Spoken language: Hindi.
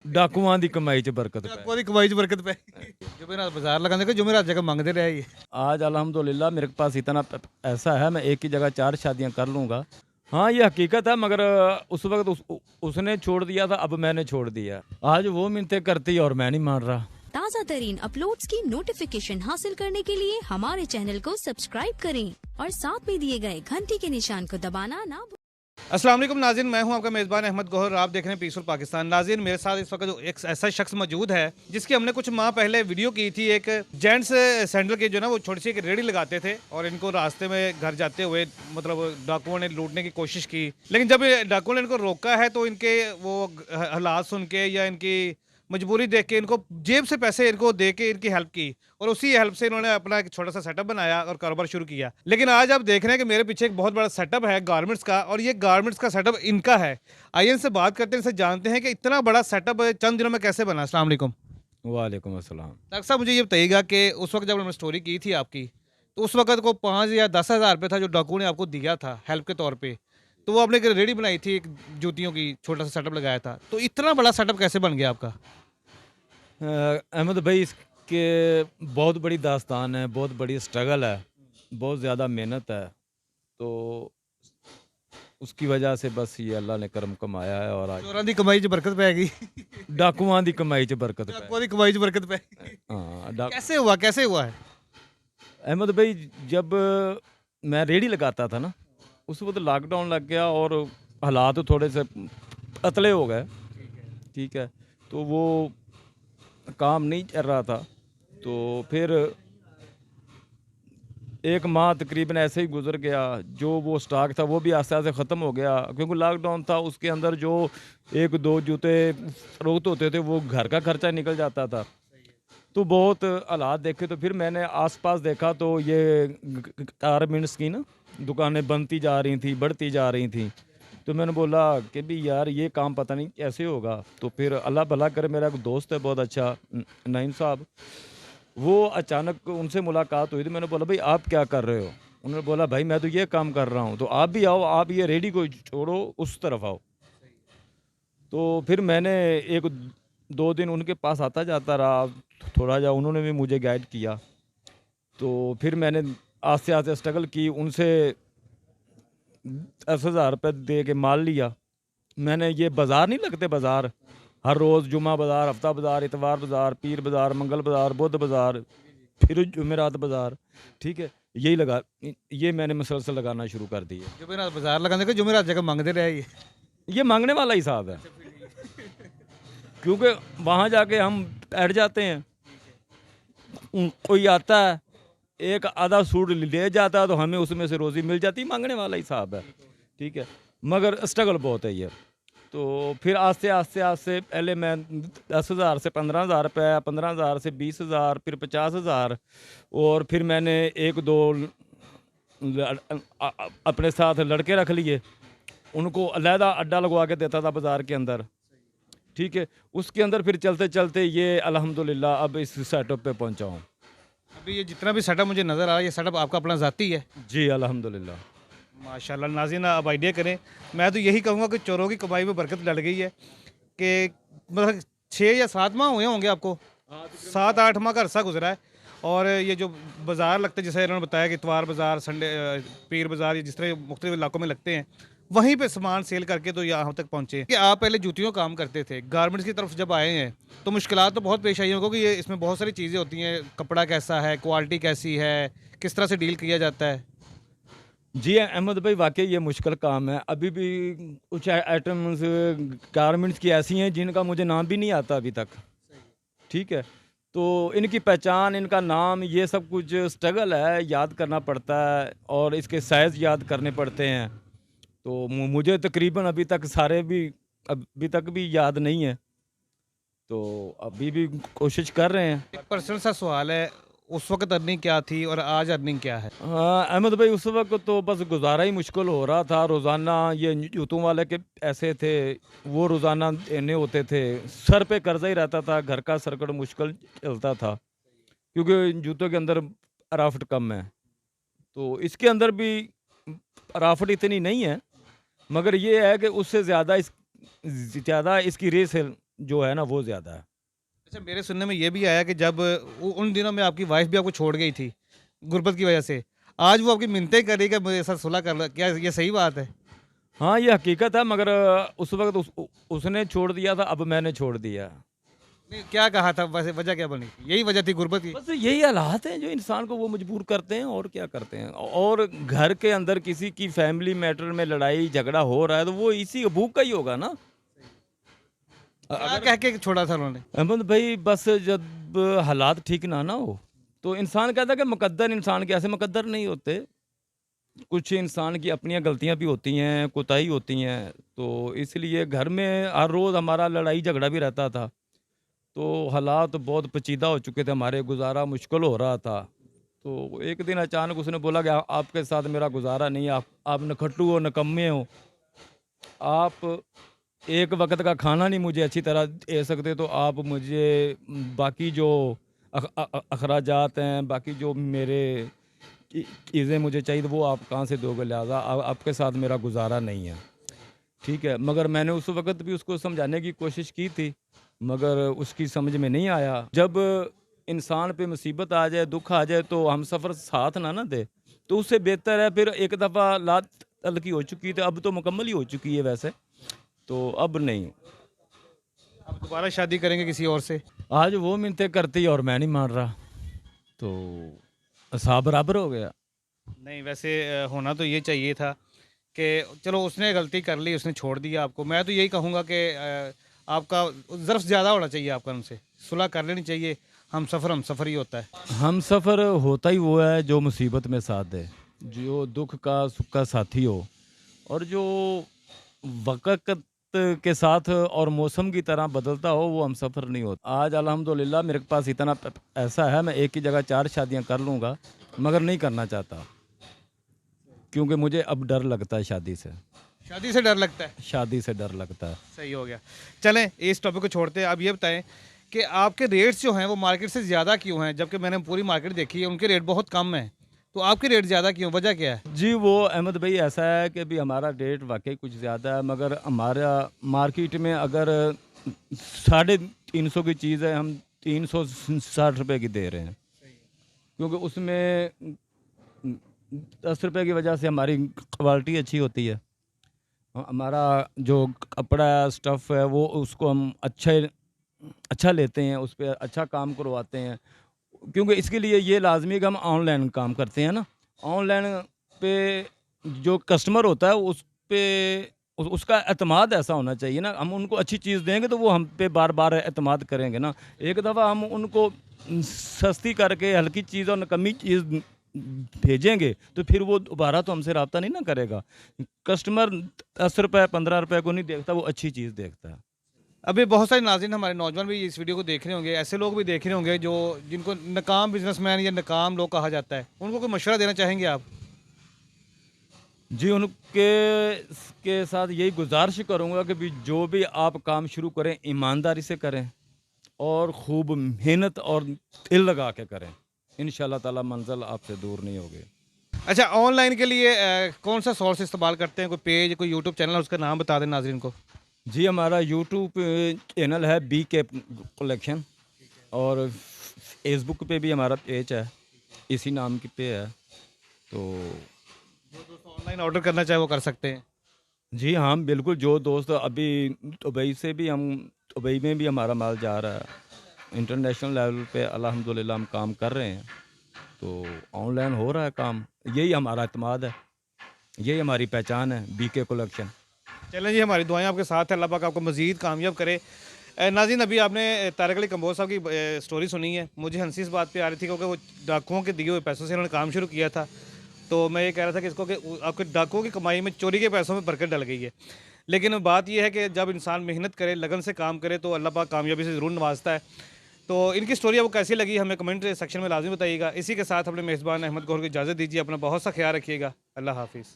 डाकुआं दी कमाई च बरकत पै आपको कमाई च बरकत पै जुमेरात बाजार लगाने के जुमेरात जगह मांगते रहे ये। आज अल्हम्दुलिल्लाह मेरे पास इतना ऐसा है, मैं एक ही जगह 4 शादियां कर लूँगा। हाँ, ये हकीकत है, मगर उस वक़्त उसने छोड़ दिया था, अब मैंने छोड़ दिया। आज वो मिन्नतें करती है और मैं नहीं मान रहा। ताज़ा तरीन अपलोड्स की नोटिफिकेशन हासिल करने के लिए हमारे चैनल को सब्सक्राइब करें और साथ में दिए गए घंटी के निशान को दबाना ना भूलें। अस्सलाम वालेकुम नाज़रीन, मैं हूं आपका मेज़बान अहमद गौहर। आप देख रहे हैं पीसफुल पाकिस्तान। नाज़रीन, मेरे साथ इस वक्त एक ऐसा शख्स मौजूद है जिसकी हमने कुछ माह पहले वीडियो की थी। एक जेंट्स सैंडल के जो ना वो छोटी सी एक रेडी लगाते थे और इनको रास्ते में घर जाते हुए मतलब डाकुओं ने लूटने की कोशिश की, लेकिन जब डाकुओं ने इनको रोका है तो इनके वो हालात सुन के या इनकी मजबूरी देख के इनको जेब से पैसे इनको दे के इनकी हेल्प की और उसी हेल्प से इन्होंने अपना एक छोटा सा सेटअप बनाया और कारोबार शुरू किया। लेकिन आज आप देख रहे हैं कि मेरे पीछे एक बहुत बड़ा सेटअप है गारमेंट्स का, और ये गारमेंट्स का सेटअप इनका है। आइए इनसे बात करते हैं, इनसे जानते हैं कि इतना बड़ा सेटअप चंद दिनों में कैसे बना। अस्सलाम वालेकुम। वालेकुम अस्सलाम। डॉक्टर साहब, मुझे ये बताइएगा कि उस वक्त जब हमने स्टोरी की थी आपकी, तो उस वक्त को 5 या 10 हज़ार रुपये था जो डाकू ने आपको दिया था हेल्प के तौर पर। तो वो आपने एक रेडी बनाई थी, एक जूतियों की छोटा सा सेटअप लगाया था, तो इतना बड़ा सेटअप कैसे बन गया आपका? अहमद भाई, इसके बहुत बड़ी दास्तान है, बहुत बड़ी स्ट्रगल है, बहुत ज़्यादा मेहनत है। तो उसकी वजह से बस ये अल्लाह ने करम कमाया है और आज चोरां दी कमाई च बरकत पै गई। डाकुआं दी कमाई च बरकत पै। डाकुओं दी कमाई च बरकत पै गई। हाँ, कैसे हुआ, कैसे हुआ है? अहमद भाई, जब मैं रेडी लगाता था ना, उस वक्त लॉकडाउन लग गया और हालात थोड़े से पतले हो गए। ठीक है, तो वो काम नहीं चल रहा था। तो फिर एक माह तकरीबन ऐसे ही गुजर गया। जो वो स्टॉक था वो भी आस्ते आस्ते ख़त्म हो गया, क्योंकि लॉकडाउन था। उसके अंदर जो 1-2 जूते फ़रोख्त होते थे वो घर का खर्चा निकल जाता था। तो बहुत हालात देखे, तो फिर मैंने आसपास देखा तो ये गारमेंट्स की ना दुकानें बनती जा रही थी, बढ़ती जा रही थी। तो मैंने बोला कि भी यार ये काम पता नहीं कैसे होगा। तो फिर अल्लाह भला करे, मेरा एक दोस्त है बहुत अच्छा, नईम साहब, वो अचानक उनसे मुलाकात हुई। तो मैंने बोला भाई आप क्या कर रहे हो? उन्होंने बोला भाई मैं तो ये काम कर रहा हूँ, तो आप भी आओ, आप ये रेडी को छोड़ो, उस तरफ आओ। तो फिर मैंने 1-2 दिन उनके पास आता जाता रहा, थोड़ा जा उन्होंने भी मुझे गाइड किया। तो फिर मैंने आस्ते आस्ते स्ट्रगल की, उनसे 10,000 रुपये दे के माल लिया। मैंने ये बाज़ार नहीं लगते, बाज़ार हर रोज़, जुमा बाज़ार, हफ्ता बाज़ार, इतवार बाज़ार, पीर बाज़ार, मंगल बाज़ार, बुध बाज़ार, फिर जुमेरात बाज़ार। ठीक है, यही लगा, ये मैंने मुसलसल लगाना शुरू कर दिया। जुमेरात बाजार लगाने के जुमेरात जगह मांगते रहे ये मांगने वाला हिसाब है, क्योंकि वहाँ जाके हम बैठ जाते हैं, कोई आता है एक आधा सूट ले जाता है तो हमें उसमें से रोज़ी मिल जाती, मांगने वाला हिसाब है। ठीक है, मगर स्ट्रगल बहुत है ये। तो फिर आस्ते आस्ते आस्ते पहले मैं 10,000 से 15,000 रुपये, 15,000 से 20,000, फिर 50,000, और फिर मैंने 1-2 अपने साथ लड़के रख लिए, उनको अलहदा अड्डा लगवा के देता था बाज़ार के अंदर। ठीक है, उसके अंदर फिर चलते चलते ये अल्हम्दुलिल्लाह अब इस सेटअप पे पहुंचा हूँ। अभी ये जितना भी सेटअप मुझे नज़र आ रहा है, ये सेटअप आपका अपना ज़ाती है? जी अल्हम्दुलिल्लाह। माशाल्लाह। नाज़रीन, आप आइडिया करें, मैं तो यही कहूँगा कि चोरों की कमाई में बरकत लग गई है कि मतलब 6 या 7 माह हुए होंगे आपको, 7-8 माह का अरसा गुजरा है। और ये जो बाज़ार लगते हैं, जैसे इन्होंने बताया कि इतवार बाज़ार, संडे, पीर बाज़ार, ये जिस तरह मुख्तलिफ इलाकों में लगते हैं, वहीं पे सामान सेल करके तो यहाँ तक पहुँचे कि आप पहले जूतियों काम करते थे, गारमेंट्स की तरफ जब आए हैं तो मुश्किलात तो बहुत पेश आई होंगी, क्योंकि ये इसमें बहुत सारी चीज़ें होती हैं। कपड़ा कैसा है, क्वालिटी कैसी है, किस तरह से डील किया जाता है? जी अहमद भाई, वाकई ये मुश्किल काम है। अभी भी कुछ आइटम्स गारमेंट्स की ऐसी हैं जिनका मुझे नाम भी नहीं आता अभी तक। ठीक है, तो इनकी पहचान, इनका नाम, ये सब कुछ स्ट्रगल है, याद करना पड़ता है और इसके साइज़ याद करने पड़ते हैं। तो मुझे तकरीबन अभी तक भी याद नहीं है, तो अभी भी कोशिश कर रहे हैं। एक पर्सनल सा सवाल है, उस वक्त अर्निंग क्या थी और आज अर्निंग क्या है? हाँ अहमद भाई, उस वक्त तो बस गुजारा ही मुश्किल हो रहा था। रोज़ाना ये जूतों वाले के ऐसे थे, वो रोज़ाना देने होते थे, सर पे कर्जा ही रहता था, घर का सर्कट मुश्किल चलता था, क्योंकि जूतों के अंदर राफट कम है। तो इसके अंदर भी राफट इतनी नहीं है, मगर ये है कि उससे ज़्यादा इसकी रेस है जो है ना वो ज़्यादा है। अच्छा, मेरे सुनने में ये भी आया कि जब उन दिनों में आपकी वाइफ भी आपको छोड़ गई थी गुर्बत की वजह से, आज वो आपकी मिन्नतें कर रही है कि मेरे साथ सुलह कर लो, क्या ये सही बात है? हाँ, ये हकीकत है, मगर उस वक़्त उसने छोड़ दिया था, अब मैंने छोड़ दिया। नहीं, क्या कहा था वैसे, वजह क्या बनी? यही वजह थी गुर्बत की? बस यही हालात हैं जो इंसान को वो मजबूर करते हैं, और क्या करते हैं। और घर के अंदर किसी की फैमिली मैटर में लड़ाई झगड़ा हो रहा है तो वो इसी भूख का ही होगा ना। क्या कह के छोड़ा था उन्होंने? अहमद भाई, बस जब हालात ठीक ना हो तो इंसान कहता है कि मुकद्दर इंसान के ऐसे मुकद्दर नहीं होते। कुछ इंसान की अपनी गलतियां भी होती हैं, कोताही होती हैं, तो इसलिए घर में हर रोज़ हमारा लड़ाई झगड़ा भी रहता था। तो हालात बहुत पेचीदा हो चुके थे हमारे, गुजारा मुश्किल हो रहा था। तो एक दिन अचानक उसने बोला कि आपके साथ मेरा गुजारा नहीं है, आप नखट्टू हो, निकम्मे हो, आप एक वक्त का खाना नहीं मुझे अच्छी तरह दे सकते, तो आप मुझे बाकी जो अखराजात हैं, बाकी जो मेरे चीज़ें मुझे चाहिए तो वो आप कहाँ से दोगे, लिहाजा आपके साथ मेरा गुजारा नहीं है। ठीक है, मगर मैंने उस वक़्त भी उसको समझाने की कोशिश की थी, मगर उसकी समझ में नहीं आया। जब इंसान पे मुसीबत आ जाए, दुःख आ जाए, तो हम सफ़र साथ ना दे, तो उससे बेहतर है फिर एक दफ़ा लात तलकी हो चुकी थी, अब तो मुकम्मल ही हो चुकी है वैसे, तो अब नहीं। आप दोबारा शादी करेंगे किसी और से? आज वो मिन्नतें करती और मैं नहीं मान रहा, तो हिसाब बराबर हो गया। नहीं, वैसे होना तो ये चाहिए था कि चलो उसने गलती कर ली, उसने छोड़ दिया आपको। मैं तो यही कहूँगा कि आपका ज़र्फ़ ज़्यादा होना चाहिए आपका उनसे, सुलह कर लेनी चाहिए। हम सफ़र ही होता है। हम सफ़र होता ही वो है जो मुसीबत में साथ दे, जो दुख का सुख का साथी हो, और जो वक़्त के साथ और मौसम की तरह बदलता हो, वो हम सफ़र नहीं होता। आज अल्हम्दुलिल्लाह मेरे पास इतना ऐसा है, मैं एक ही जगह 4 शादियां कर लूँगा, मगर नहीं करना चाहता, क्योंकि मुझे अब डर लगता है शादी से। शादी से डर लगता है? शादी से डर लगता है। सही हो गया। चलें, इस टॉपिक को छोड़ते हैं। अब ये बताएं कि आपके रेट्स जो हैं वो मार्केट से ज़्यादा क्यों हैं? जबकि मैंने पूरी मार्केट देखी है, उनके रेट बहुत कम हैं, तो आपके रेट ज़्यादा क्यों, वजह क्या है? जी, वो अहमद भाई ऐसा है कि भी हमारा रेट वाकई कुछ ज़्यादा है, मगर हमारा मार्केट में अगर 350 की चीज़ है, हम 360 रुपये की दे रहे हैं, क्योंकि उसमें 10 रुपये की वजह से हमारी क्वालिटी अच्छी होती है। हमारा जो कपड़ा स्टफ़ है वो उसको हम अच्छा लेते हैं, उस पे अच्छा काम करवाते हैं, क्योंकि इसके लिए ये लाज़मी है कि हम ऑनलाइन काम करते हैं ना। ऑनलाइन पे जो कस्टमर होता है उस पे उसका एतमाद ऐसा होना चाहिए ना, हम उनको अच्छी चीज़ देंगे तो वो हम पे बार-बार एतमाद करेंगे ना। एक दफ़ा हम उनको सस्ती करके हल्की चीज़ और निकम्मी चीज़ भेजेंगे तो फिर वो दोबारा तो हमसे रब्ता नहीं ना करेगा। कस्टमर 10 रुपये 15 रुपये को नहीं देखता, वो अच्छी चीज़ देखता है। अभी बहुत सारे नाज़रीन हमारे नौजवान भी इस वीडियो को देख रहे होंगे, ऐसे लोग भी देख रहे होंगे जो जिनको नाकाम बिजनेसमैन या नाकाम लोग कहा जाता है, उनको कोई मशवरा देना चाहेंगे आप? जी, उनके साथ यही गुजारिश करूँगा कि भी जो भी आप काम शुरू करें ईमानदारी से करें और खूब मेहनत और दिल लगा के करें, इंशाल्लाह ताला मंज़िल आपसे दूर नहीं होगी। अच्छा, ऑनलाइन के लिए कौन सा सोर्स इस्तेमाल करते हैं? कोई पेज, कोई यूट्यूब चैनल, उसका नाम बता दें नाज़रीन को। जी, हमारा यूट्यूब चैनल है BK कलेक्शन, और फेसबुक पे भी हमारा पेज है, इसी नाम की पे है। तो जो दोस्त ऑनलाइन ऑर्डर करना चाहे वो कर सकते हैं। जी हाँ, बिल्कुल, जो दोस्त अभी दुबई में भी हमारा माल जा रहा है, इंटरनेशनल लेवल पे अल्हम्दुलिल्लाह हम काम कर रहे हैं, तो ऑनलाइन हो रहा है काम। यही हमारा एतमाद है, यही हमारी पहचान है, BK कलेक्शन। चलें जी, हमारी दुआएं आपके साथ है, अल्लाह पाक आपको मज़ीद कामयाब करे। नाज़रीन, अभी आपने तारिक अली कंबोज साहब की स्टोरी सुनी है। मुझे हंसी इस बात पे आ रही थी क्योंकि वो डाकुओं के दिए हुए पैसों से उन्होंने काम शुरू किया था। तो मैं ये कह रहा था कि इसको कि आपके डाकुओं की कमाई में चोरी के पैसों में बरकत डल गई है। लेकिन बात यह है कि जब इंसान मेहनत करे, लगन से काम करे, तो अल्लाह पाक कामयाबी से ज़रूर नवाजता है। तो इनकी स्टोरी आपको कैसी लगी हमें कमेंट सेक्शन में लाजमी बताइएगा। इसी के साथ अपने मेज़बान अहमद गौहर को इजाज़त दीजिए। अपना बहुत सा ख्याल रखिएगा। अल्लाह हाफिज़।